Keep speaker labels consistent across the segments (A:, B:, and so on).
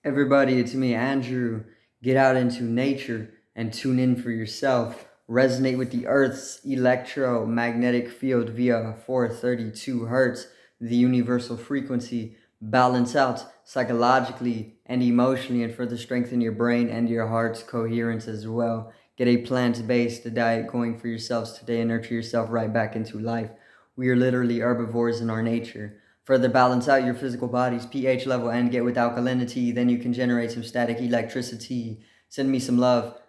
A: Everybody, it's me, Andrew. Get out into nature and tune in for yourself. Resonate with the Earth's electromagnetic field via 432 hertz, the universal frequency. Balance out psychologically and emotionally, and further strengthen your brain and your heart's coherence as well. Get a plant-based diet going for yourselves today and nurture yourself right back into life. We are literally herbivores in our nature. Further balance out your physical body's pH level and get with alkalinity. Then you can generate some static electricity. Send me some love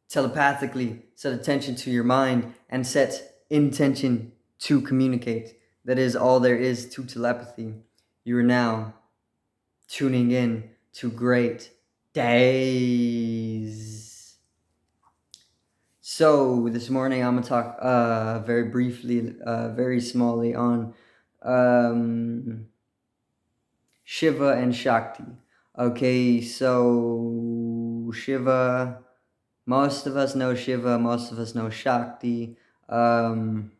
A: telepathically. Set attention to your mind and set intention to communicate. That is all there is to telepathy. You are now tuning in to Great Days. So this morning I'm gonna talk very briefly, very smallly on Shiva and Shakti. Okay, so Shiva, most of us know Shiva, most of us know Shakti. I'm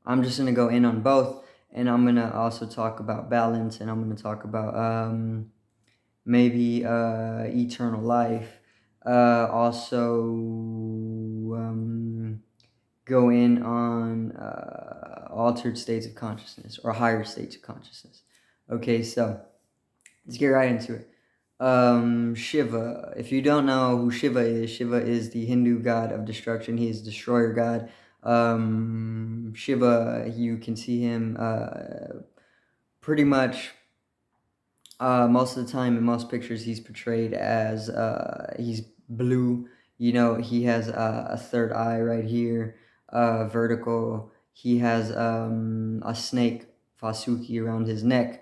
A: just going to go in on both, and I'm going to also talk about balance, and I'm going to talk about maybe eternal life. Also, go in on altered states of consciousness or higher states of consciousness. Okay, so let's get right into it. Shiva. If you don't know who Shiva is the Hindu god of destruction. He is destroyer god. Shiva, you can see him pretty much most of the time in most pictures. He's portrayed as he's blue. You know, he has a third eye right here, vertical. He has a snake Vasuki around his neck.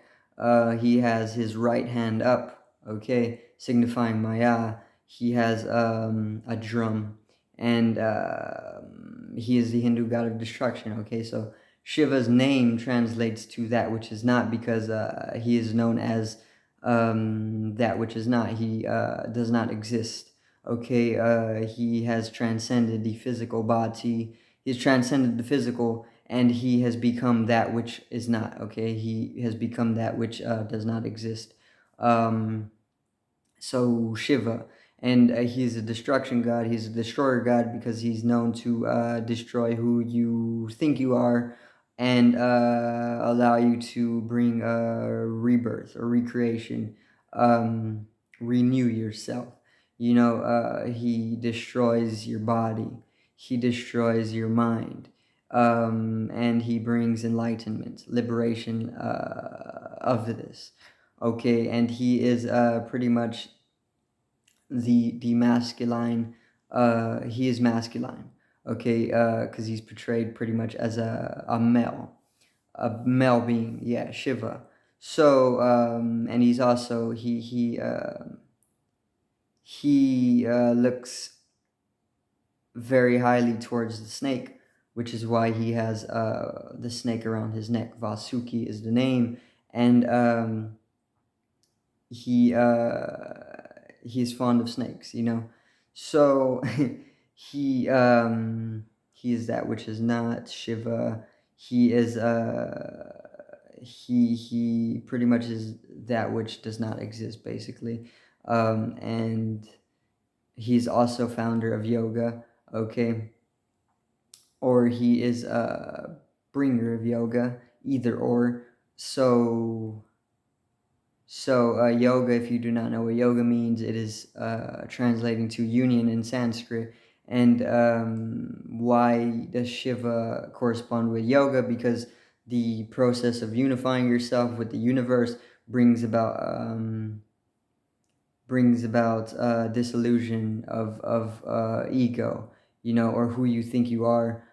A: He has his right hand up, okay, signifying Maya. He has a drum, and he is the Hindu god of destruction, okay? So Shiva's name translates to that which is not, because he is known as that which is not. He does not exist, okay? He has transcended the physical body. He's transcended the physical, and he has become that which is not, okay? He has become that which does not exist. So Shiva, and he's a destruction god. He's a destroyer god because he's known to destroy who you think you are and allow you to bring a rebirth or recreation, renew yourself. You know, he destroys your body, he destroys your mind, and he brings enlightenment, liberation of this. Okay, and he is pretty much the masculine. He is masculine. Okay, because he's portrayed pretty much as a male being. Yeah, Shiva. So and he's also he looks very highly towards the snake, which is why he has the snake around his neck. Vasuki is the name, and he he's fond of snakes, you know. So he he is that which is not Shiva. He is he pretty much is that which does not exist, basically. And he's also founder of yoga, okay? Or he is a bringer of yoga, either or. So yoga, if you do not know what yoga means, it is translating to union in Sanskrit. And why does Shiva correspond with yoga? Because the process of unifying yourself with the universe brings about disillusion of ego, you know, or who you think you are,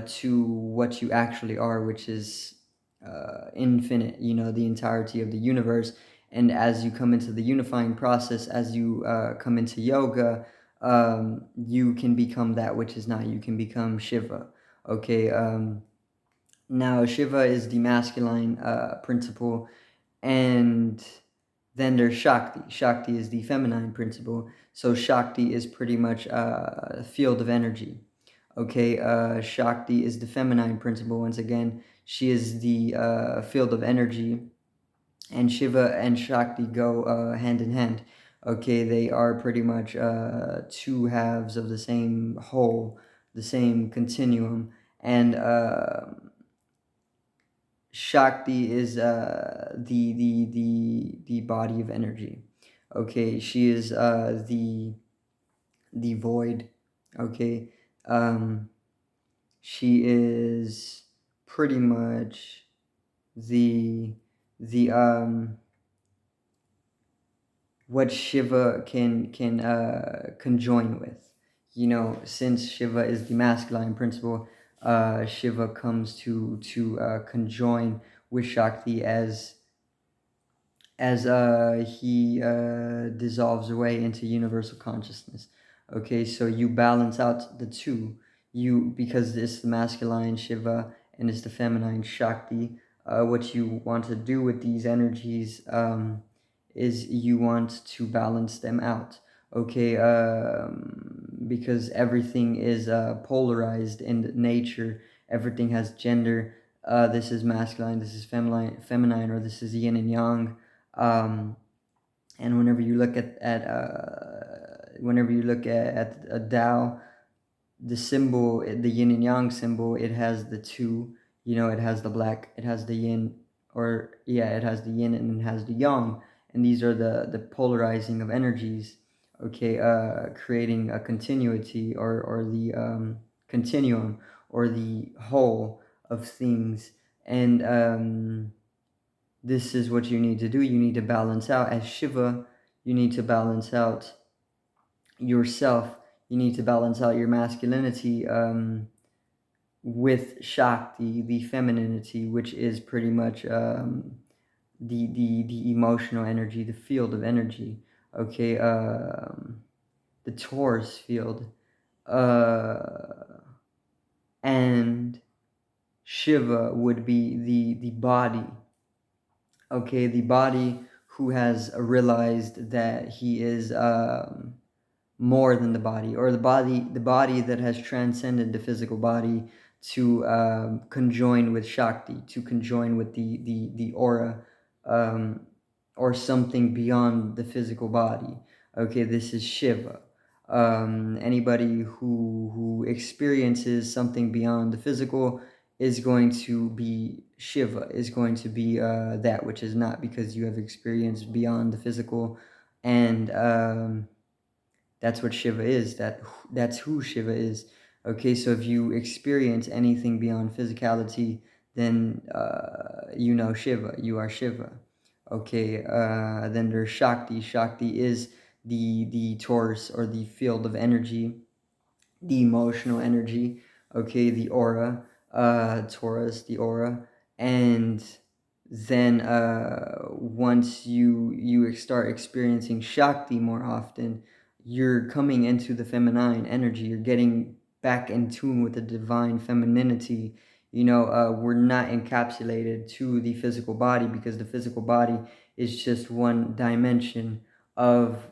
A: to what you actually are, which is infinite, you know, the entirety of the universe. And as you come into the unifying process, as you come into yoga, you can become that which is not. You can become Shiva. Okay. Now Shiva is the masculine principle, and then there's Shakti. Shakti is the feminine principle. So Shakti is pretty much a field of energy. Okay, Shakti is the feminine principle. Once again, she is the field of energy, and Shiva and Shakti go hand in hand. Okay, they are pretty much two halves of the same whole, the same continuum, and Shakti is the body of energy. Okay, she is the void. Okay, um, she is pretty much the the what Shiva can conjoin with. You know, since Shiva is the masculine principle, Shiva comes to conjoin with Shakti as he dissolves away into universal consciousness. Okay, so you balance out the two. You, because it's the masculine Shiva and it's the feminine Shakti. What you want to do with these energies is you want to balance them out. Okay, because everything is polarized in nature. Everything has gender. This is masculine. This is feminine, or this is yin and yang. um, and whenever you look at a Tao, the symbol, the yin and yang symbol, it has the two. You know, it has the black, it has the yin, or yeah, it has the yin and it has the yang, and these are the polarizing of energies. Okay, creating a continuity, or the continuum, or the whole of things. And this is what you need to do. You need to balance out. As Shiva, you need to balance out yourself. You need to balance out your masculinity with Shakti, the femininity, which is pretty much the emotional energy, the field of energy. Okay, the Taurus field, and Shiva would be the body. Okay, the body who has realized that he is more than the body, or the body that has transcended the physical body to conjoin with Shakti, to conjoin with the aura, um, or something beyond the physical body. Okay, this is Shiva. Anybody who experiences something beyond the physical is going to be Shiva, is going to be that which is not, because you have experienced beyond the physical. And that's what Shiva is. That's who Shiva is. Okay, so if you experience anything beyond physicality, then you know Shiva. You are Shiva. Okay, then there's Shakti. Shakti is the Taurus, or the field of energy, the emotional energy. Okay, the aura, Taurus, the aura. And then once you start experiencing Shakti more often, you're coming into the feminine energy. You're getting back in tune with the divine femininity. You know, we're not encapsulated to the physical body, because the physical body is just one dimension of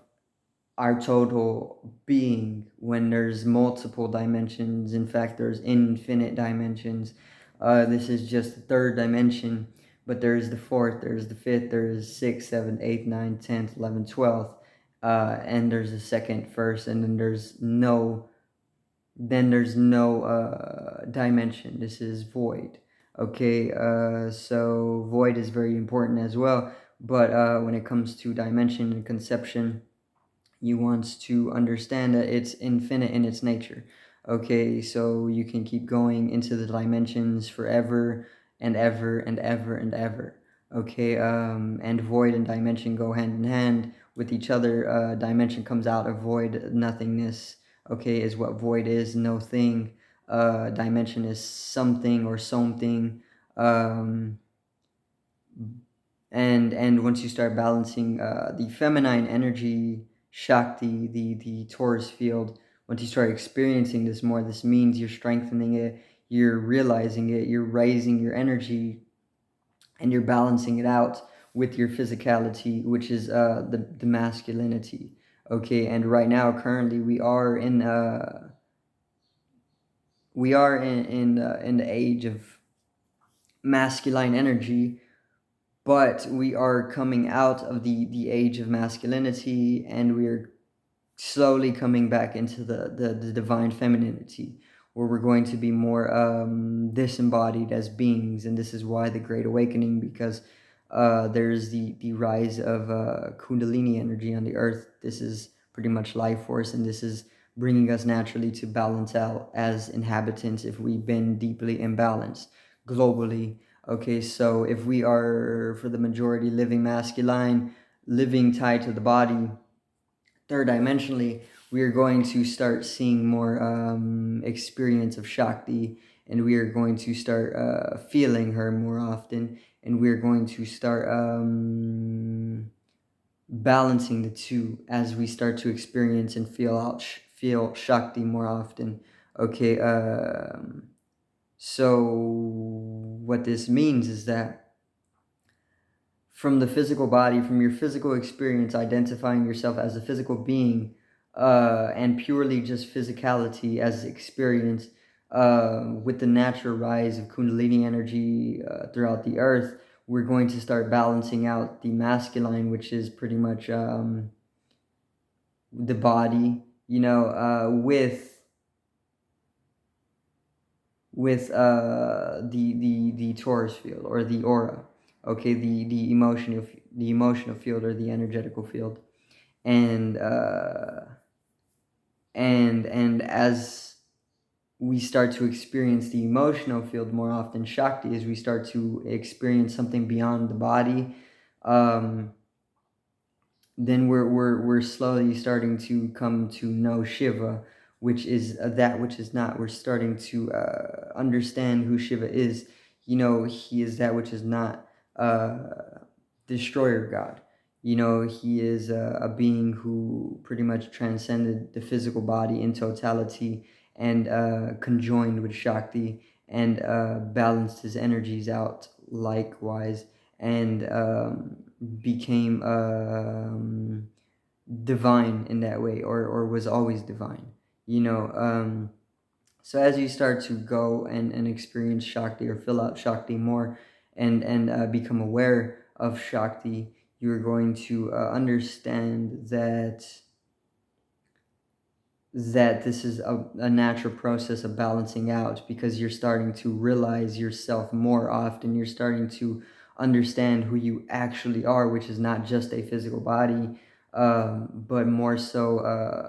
A: our total being, when there's multiple dimensions. In fact, there's infinite dimensions. This is just the third dimension, but there's the fourth, there's the fifth, there's sixth, seventh, eighth, ninth, 10th, 11th, 12th, and there's a second, first, and then there's no dimension. This is void. Okay, so void is very important as well. But when it comes to dimension and conception, you want to understand that it's infinite in its nature. Okay, so you can keep going into the dimensions forever and ever and ever and ever. Okay, and void and dimension go hand in hand with each other. Dimension comes out of void, nothingness. Okay, is what void is, no thing. Dimension is something or something. Um, and once you start balancing the feminine energy, Shakti, the Taurus field, once you start experiencing this more, this means you're strengthening it, you're realizing it, you're raising your energy, and you're balancing it out with your physicality, which is the masculinity. Okay, and right now, currently, we are in the age of masculine energy, but we are coming out of the age of masculinity, and we are slowly coming back into the divine femininity, where we're going to be more disembodied as beings. And this is why the Great Awakening, because there's the rise of Kundalini energy on the earth. This is pretty much life force, and this is bringing us naturally to balance out as inhabitants if we've been deeply imbalanced globally. Okay, so if we are, for the majority, living masculine, living tied to the body, third dimensionally, we are going to start seeing more experience of Shakti, and we are going to start feeling her more often, and we're going to start balancing the two as we start to experience and feel Shakti more often. Okay, so what this means is that from the physical body, from your physical experience, identifying yourself as a physical being, and purely just physicality as experience, with the natural rise of Kundalini energy throughout the earth, we're going to start balancing out the masculine, which is pretty much the body, with the torus field or the aura. Okay, the emotional field or the energetical field. And and as we start to experience the emotional field more often, Shakti, as we start to experience something beyond the body, um, then we're slowly starting to come to know Shiva, which is that which is not. We're starting to understand who Shiva is. He is that which is not, destroyer God. He is a being who pretty much transcended the physical body in totality, and conjoined with Shakti, and balanced his energies out likewise, and became divine in that way, or was always divine. So as you start to go and experience Shakti, or fill out Shakti more, and become aware of Shakti, you're going to understand that this is a natural process of balancing out, because you're starting to realize yourself more often. You're starting to understand who you actually are, which is not just a physical body, but more so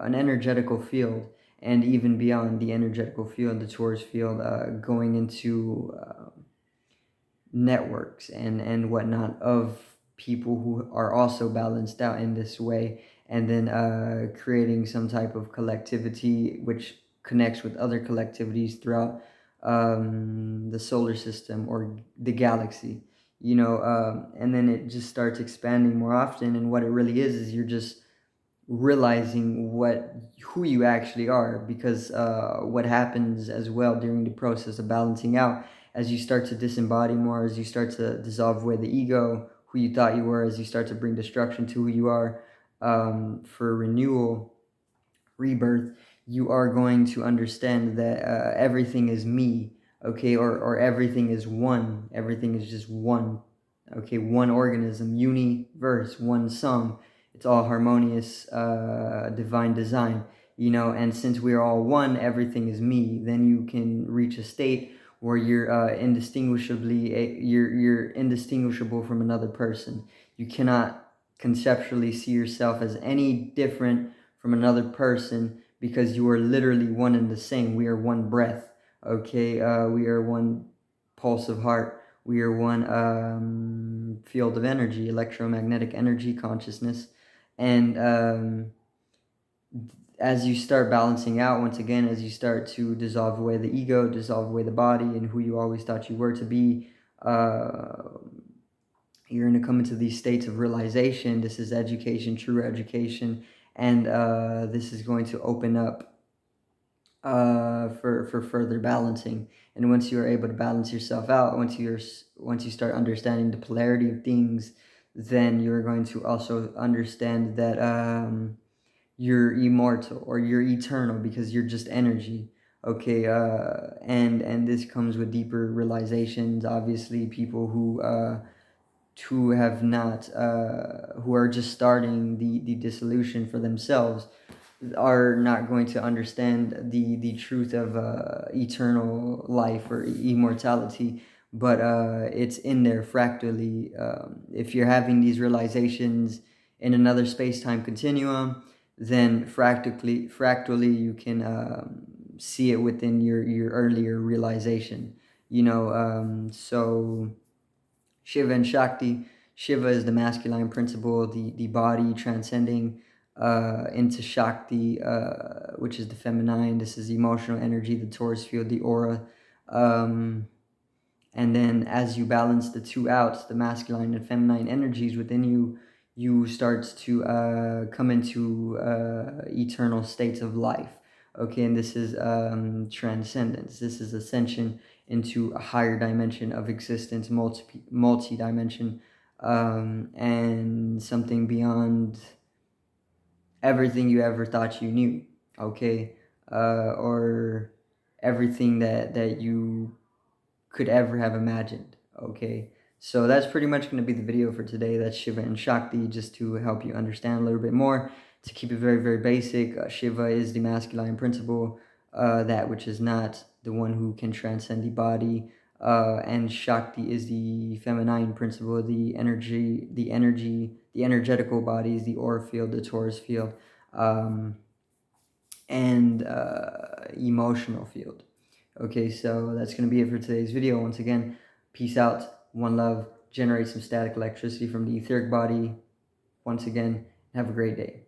A: an energetical field, and even beyond the energetical field, the torus field, going into networks and whatnot of people who are also balanced out in this way, and then creating some type of collectivity which connects with other collectivities throughout the solar system or the galaxy, and then it just starts expanding more often. And what it really is you're just realizing who you actually are, because what happens as well during the process of balancing out, as you start to disembody more, as you start to dissolve away the ego, who you thought you were, as you start to bring destruction to who you are, for renewal, rebirth, you are going to understand that everything is me. Okay, or everything is one, everything is just one. Okay, one organism, universe, one song. It's all harmonious, divine design. And since we are all one, everything is me. Then you can reach a state where you're you're indistinguishable from another person. You cannot conceptually see yourself as any different from another person, because you are literally one and the same. We are one breath. Okay, we are one pulse of heart. We are one field of energy, electromagnetic energy consciousness. And as you start balancing out, once again, as you start to dissolve away the ego, dissolve away the body and who you always thought you were to be, you're going to come into these states of realization. This is education, true education, and this is going to open up for further balancing. And once you are able to balance yourself out, once you start understanding the polarity of things, then you're going to also understand that you're immortal, or you're eternal, because you're just energy. Okay, and this comes with deeper realizations. Obviously, people who who have not, who are just starting the dissolution for themselves, are not going to understand the truth of eternal life or immortality, but it's in there fractally. If you're having these realizations in another space-time continuum, then fractally you can see it within your earlier realization. So Shiva and Shakti. Shiva is the masculine principle, the body transcending into Shakti, which is the feminine. This is emotional energy, the Taurus field, the aura. Um, and then as you balance the two out, the masculine and feminine energies within you, you start to come into eternal states of life. Okay, and this is transcendence. This is ascension into a higher dimension of existence, multi-dimension, and something beyond everything you ever thought you knew. Okay, or everything that you could ever have imagined. Okay, so that's pretty much going to be the video for today. That's Shiva and Shakti, just to help you understand a little bit more. To keep it very, very basic, Shiva is the masculine principle, that which is not the one who can transcend the body, and Shakti is the feminine principle, the energetical bodies, the aura field, the Taurus field, and emotional field. Okay, so that's going to be it for today's video. Once again, peace out, one love, generate some static electricity from the etheric body. Once again, have a great day.